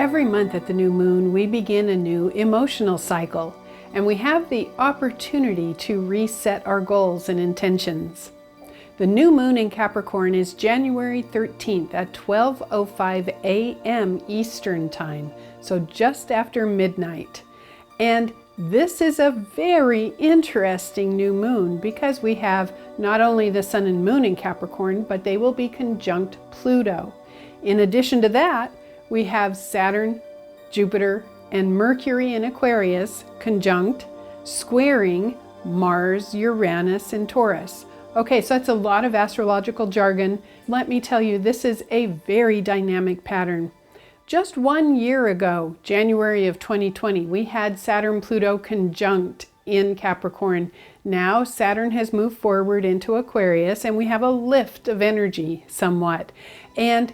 Every month at the new moon, we begin a new emotional cycle, and we have the opportunity to reset our goals and intentions. The new moon in Capricorn is January 13th at 12:05 a.m. Eastern Time, so just after midnight. And this is a very interesting new moon because we have not only the sun and moon in Capricorn, but they will be conjunct Pluto. In addition to that, we have Saturn, Jupiter, and Mercury in Aquarius conjunct, squaring Mars, Uranus, and Taurus. Okay, so that's a lot of astrological jargon. Let me tell you, this is a very dynamic pattern. Just 1 year ago, January of 2020, we had Saturn-Pluto conjunct in Capricorn. Now Saturn has moved forward into Aquarius and we have a lift of energy somewhat. And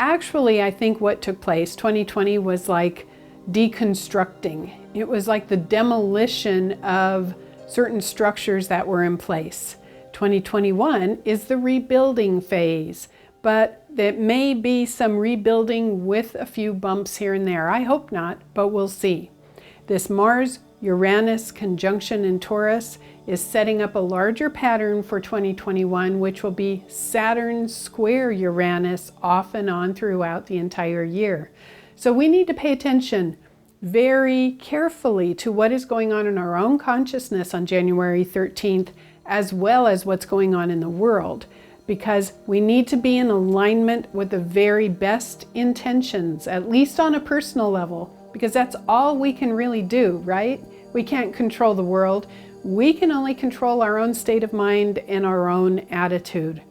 actually, I think what took place, 2020 was like deconstructing. It was like the demolition of certain structures that were in place. 2021 is the rebuilding phase, but there may be some rebuilding with a few bumps here and there. I hope not, but we'll see. This Mars-Uranus conjunction in Taurus is setting up a larger pattern for 2021, which will be Saturn square Uranus off and on throughout the entire year. So we need to pay attention very carefully to what is going on in our own consciousness on January 13th, as well as what's going on in the world, because we need to be in alignment with the very best intentions, at least on a personal level, because that's all we can really do, right? We can't control the world. We can only control our own state of mind and our own attitude.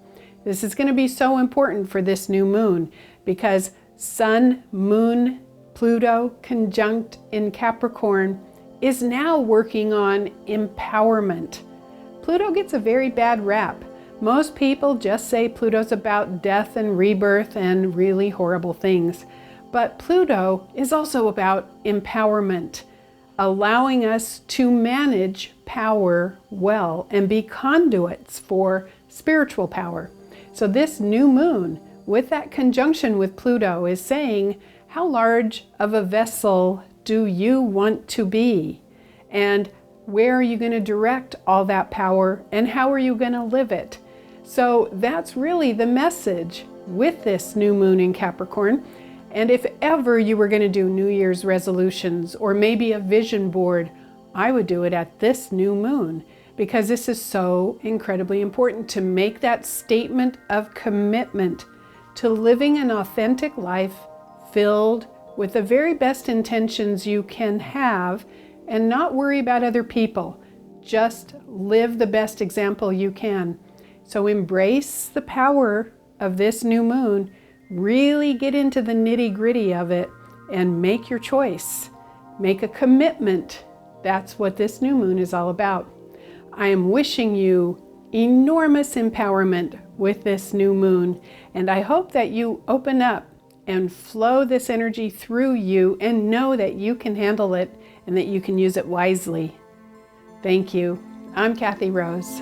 This is going to be so important for this new moon because Sun, Moon, Pluto conjunct in Capricorn is now working on empowerment. Pluto gets a very bad rap. Most people just say Pluto's about death and rebirth and really horrible things. But Pluto is also about empowerment, allowing us to manage power well and be conduits for spiritual power. So this new moon, with that conjunction with Pluto, is saying, how large of a vessel do you want to be? And where are you going to direct all that power? And how are you going to live it? So that's really the message with this new moon in Capricorn. And if ever you were going to do New Year's resolutions or maybe a vision board, I would do it at this new moon because this is so incredibly important to make that statement of commitment to living an authentic life filled with the very best intentions you can have and not worry about other people. Just live the best example you can. So embrace the power of this new moon, really get into the nitty-gritty of it and make your choice. Make a commitment. That's what this new moon is all about. I am wishing you enormous empowerment with this new moon, and I hope that you open up and flow this energy through you and know that you can handle it and that you can use it wisely. Thank you. I'm Kathy Rose.